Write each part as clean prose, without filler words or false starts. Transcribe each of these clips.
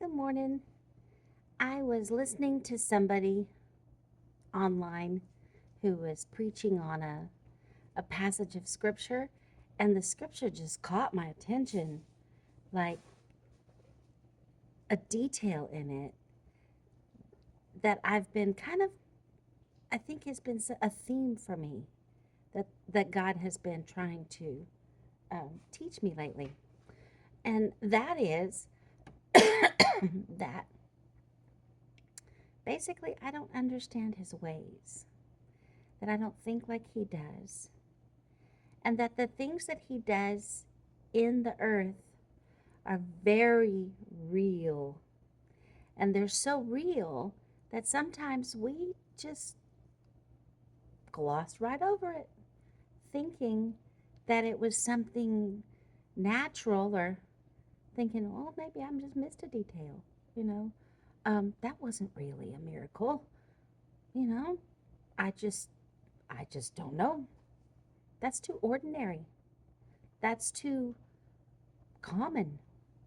Good morning. I was listening to somebody online who was preaching on a passage of scripture, and the scripture just caught my attention, like a detail in it that I've been I think has been a theme for me that God has been trying to teach me lately. And that is that basically I don't understand his ways, that I don't think like he does, and that the things that he does in the earth are very real. And they're so real that sometimes we just gloss right over it, thinking that it was something natural, or thinking, oh, maybe I'm just missed a detail, you know. That wasn't really a miracle, you know. I just I just don't know. That's too ordinary. That's too common.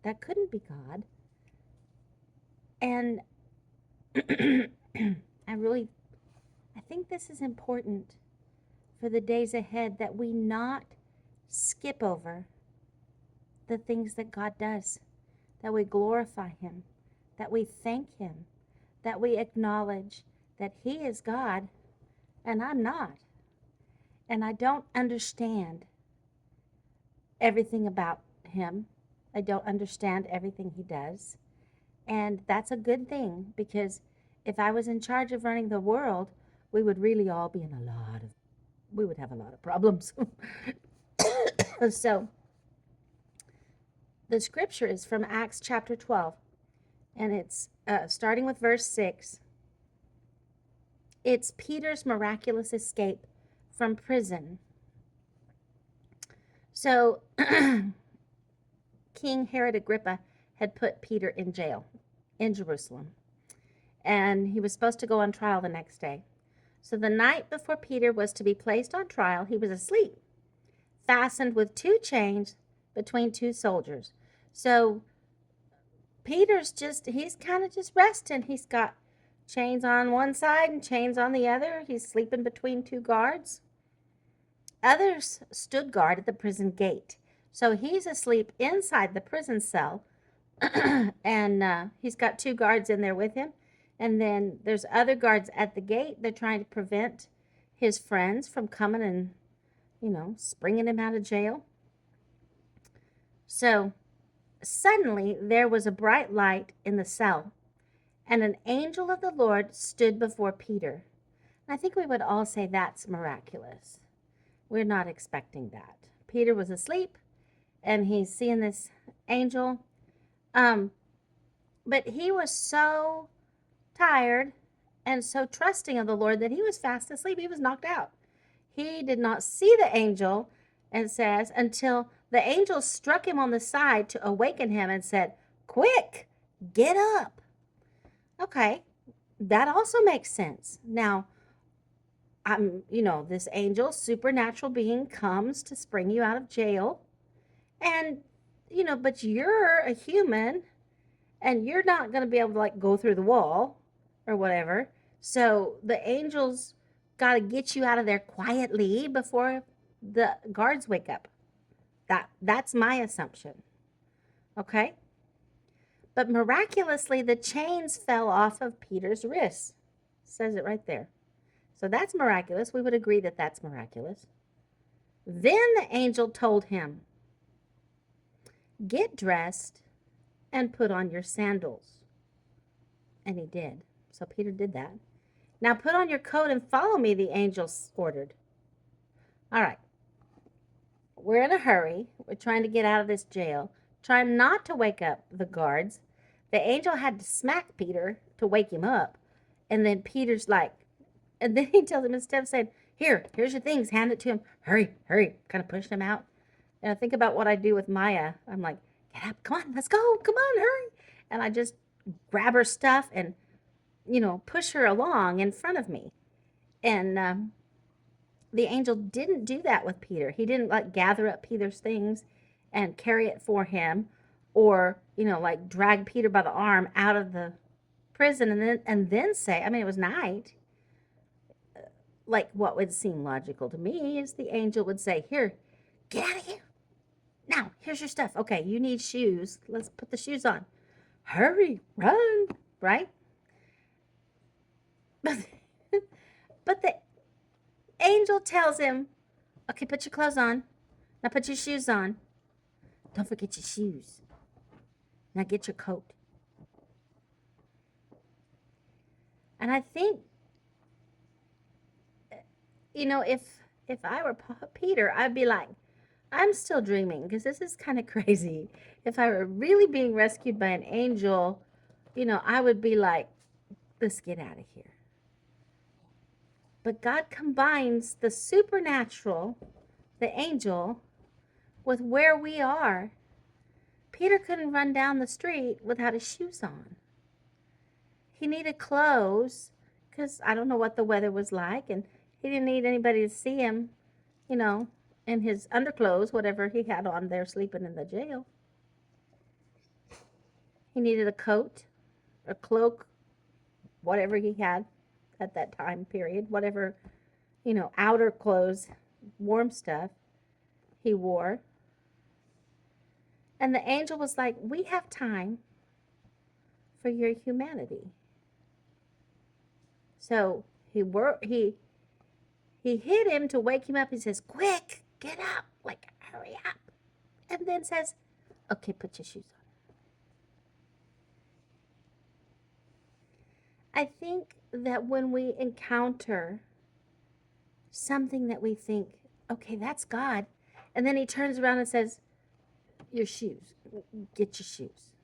That couldn't be God. And I really I think this is important for the days ahead, that we not skip over the things that God does, that we glorify him, that we thank him, that we acknowledge that he is God and I'm not. And I don't understand everything about him. I don't understand everything he does. And that's a good thing, because if I was in charge of running the world, we would really all be in we would have a lot of problems. So the scripture is from Acts chapter 12, and it's starting with verse 6. It's Peter's miraculous escape from prison. So King Herod Agrippa had put Peter in jail in Jerusalem, and he was supposed to go on trial the next day. So the night before Peter was to be placed on trial, he was asleep, fastened with two chains between two soldiers. So he's kind of just resting. He's got chains on one side and chains on the other. He's sleeping between two guards. Others stood guard at the prison gate. So he's asleep inside the prison cell, and he's got two guards in there with him. And then there's other guards at the gate. They're trying to prevent his friends from coming and, springing him out of jail. So suddenly there was a bright light in the cell, and an angel of the Lord stood before Peter. And I think we would all say that's miraculous. We're not expecting that. Peter was asleep, and he's seeing this angel. But he was so tired and so trusting of the Lord that he was fast asleep. He was knocked out. He did not see the angel, and says, until the angel struck him on the side to awaken him and said, "Quick, get up." Okay, that also makes sense. Now, this angel, supernatural being, comes to spring you out of jail, and, but you're a human, and you're not going to be able to, like, go through the wall or whatever. So the angels got to get you out of there quietly before the guards wake up. That's my assumption. Okay? But miraculously, the chains fell off of Peter's wrists. It says it right there. So that's miraculous. We would agree that that's miraculous. Then the angel told him, "Get dressed and put on your sandals." And he did. So Peter did that. "Now put on your coat and follow me," the angel ordered. All right. We're in a hurry. We're trying to get out of this jail. Trying not to wake up the guards. The angel had to smack Peter to wake him up. And then Peter's like, and then he tells him, instead of saying, here's your things, hand it to him. Hurry, hurry. Kind of pushing him out. And I think about what I do with Maya. I'm like, get up, come on, let's go, come on, hurry. And I just grab her stuff and, push her along in front of me. And the angel didn't do that with Peter. He didn't, like, gather up Peter's things and carry it for him, or, like drag Peter by the arm out of the prison and then say, I mean, it was night. Like, what would seem logical to me is the angel would say, "Here, get out of here. Now, here's your stuff. Okay, you need shoes. Let's put the shoes on. Hurry, run," right? But the angel tells him, "Okay, put your clothes on. Now put your shoes on. Don't forget your shoes. Now get your coat." And I think, if I were Peter, I'd be like, I'm still dreaming because this is kind of crazy. If I were really being rescued by an angel, I would be like, let's get out of here. But God combines the supernatural, the angel, with where we are. Peter couldn't run down the street without his shoes on. He needed clothes because I don't know what the weather was like, and he didn't need anybody to see him, you know, in his underclothes, whatever he had on there sleeping in the jail. He needed a coat, a cloak, whatever he had at that time period, whatever, outer clothes, warm stuff he wore. And the angel was like, we have time for your humanity. So he hit him to wake him up. He says, quick, get up, like hurry up. And then says, okay, put your shoes on. I think that when we encounter something that we think, okay, that's God, and then he turns around and says, your shoes, get your shoes.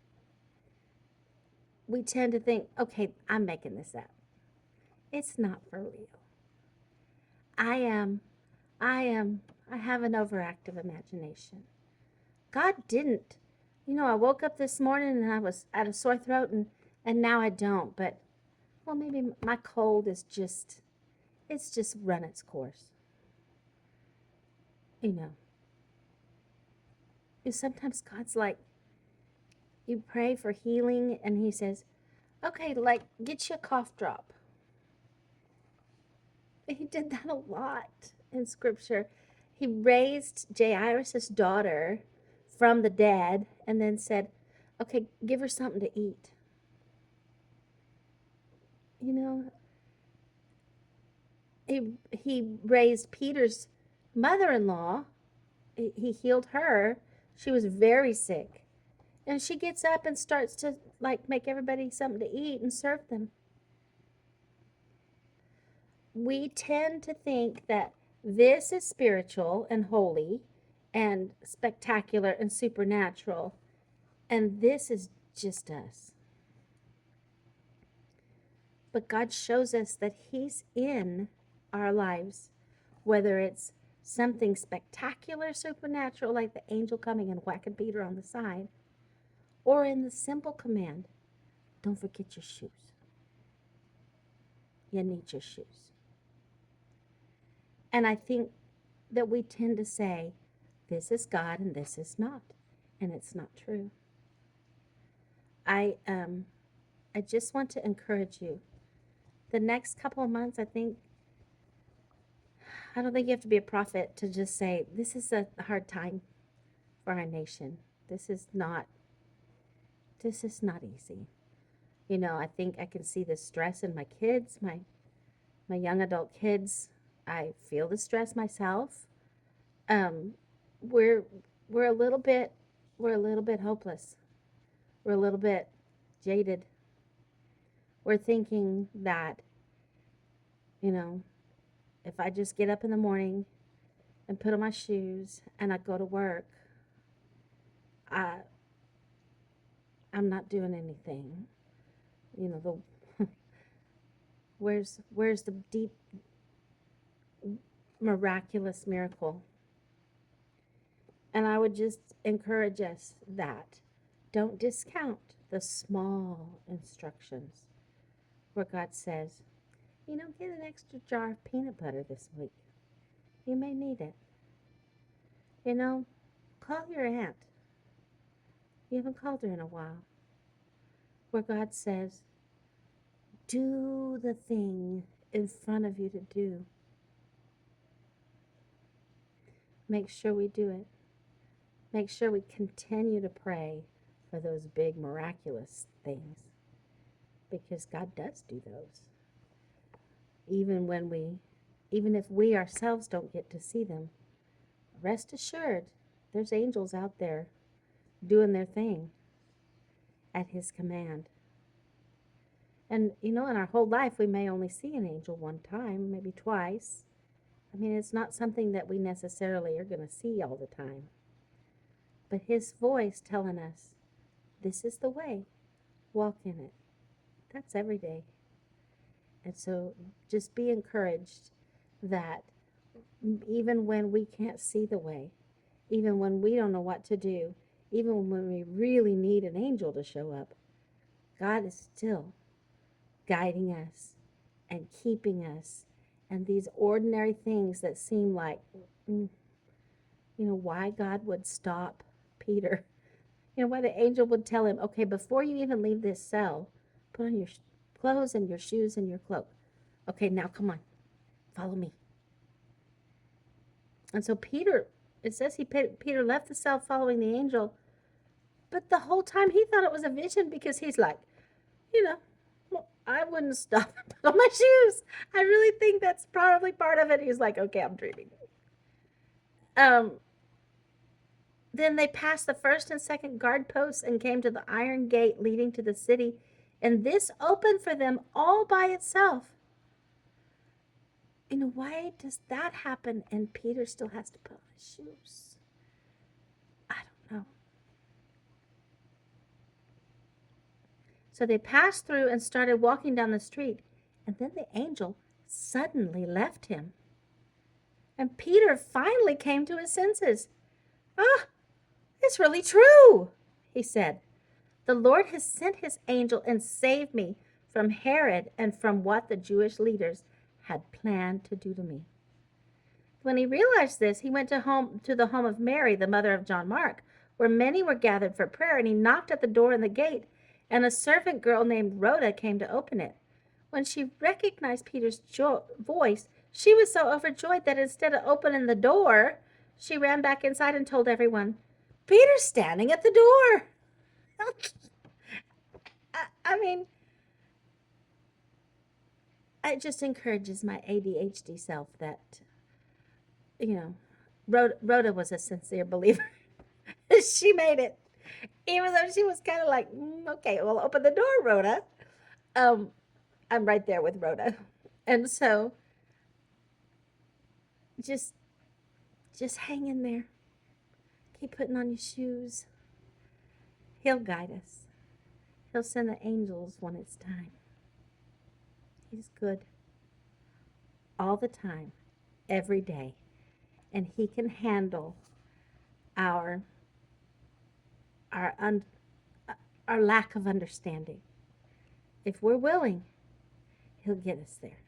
We tend to think, okay, I'm making this up. It's not for real. I have an overactive imagination. God didn't. I woke up this morning and I was at a sore throat and now I don't, but well, maybe my cold is it's just run its course. Sometimes God's like, you pray for healing and he says, okay, like get you a cough drop. He did that a lot in scripture. He raised Jairus' daughter from the dead and then said, okay, give her something to eat. He raised Peter's mother-in-law. He healed her. She was very sick. And she gets up and starts to like make everybody something to eat and serve them. We tend to think that this is spiritual and holy and spectacular and supernatural, and this is just us. But God shows us that he's in our lives, whether it's something spectacular, supernatural, like the angel coming and whacking Peter on the side, or in the simple command, don't forget your shoes. You need your shoes. And I think that we tend to say, this is God and this is not. And it's not true. I just want to encourage you. The next couple of months, I don't think you have to be a prophet to just say, this is a hard time for our nation. This is not easy. I think I can see the stress in my kids, my young adult kids. I feel the stress myself. We're a little bit hopeless. We're a little bit jaded. We're thinking that, if I just get up in the morning and put on my shoes and I go to work, I'm not doing anything. Where's the deep, miraculous miracle? And I would just encourage us that don't discount the small instructions where God says, get an extra jar of peanut butter this week. You may need it. Call your aunt. You haven't called her in a while. Where God says, do the thing in front of you to do. Make sure we do it. Make sure we continue to pray for those big miraculous things, because God does do those. Even if we ourselves don't get to see them, rest assured there's angels out there doing their thing at his command. And in our whole life we may only see an angel one time, maybe twice. I mean, it's not something that we necessarily are going to see all the time. But his voice telling us, this is the way, walk in it. That's every day. And so just be encouraged that even when we can't see the way, even when we don't know what to do, even when we really need an angel to show up, God is still guiding us and keeping us. And these ordinary things that seem like, why God would stop Peter. Why the angel would tell him, okay, before you even leave this cell, put on your clothes and your shoes and your cloak. Okay, now come on, follow me. And so Peter, it says Peter left the cell following the angel, but the whole time he thought it was a vision, because he's like, I wouldn't stop and put on my shoes. I really think that's probably part of it. He's like, okay, I'm dreaming. Then they passed the first and second guard posts and came to the iron gate leading to the city, and this opened for them all by itself. Why does that happen and Peter still has to put on his shoes? I don't know. So they passed through and started walking down the street, and then the angel suddenly left him. And Peter finally came to his senses. It's really true, he said. The Lord has sent his angel and saved me from Herod and from what the Jewish leaders had planned to do to me. When he realized this, he went to the home of Mary, the mother of John Mark, where many were gathered for prayer, and he knocked at the door in the gate, and a servant girl named Rhoda came to open it. When she recognized Peter's voice, she was so overjoyed that instead of opening the door, she ran back inside and told everyone, Peter's standing at the door. I mean, it just encourages my ADHD self that, Rhoda was a sincere believer. She made it. Even though she was kind of like, okay, well, open the door, Rhoda. I'm right there with Rhoda. And so just hang in there. Keep putting on your shoes. He'll guide us. He'll send the angels when it's time. He's good. All the time. Every day. And he can handle our lack of understanding. If we're willing, he'll get us there.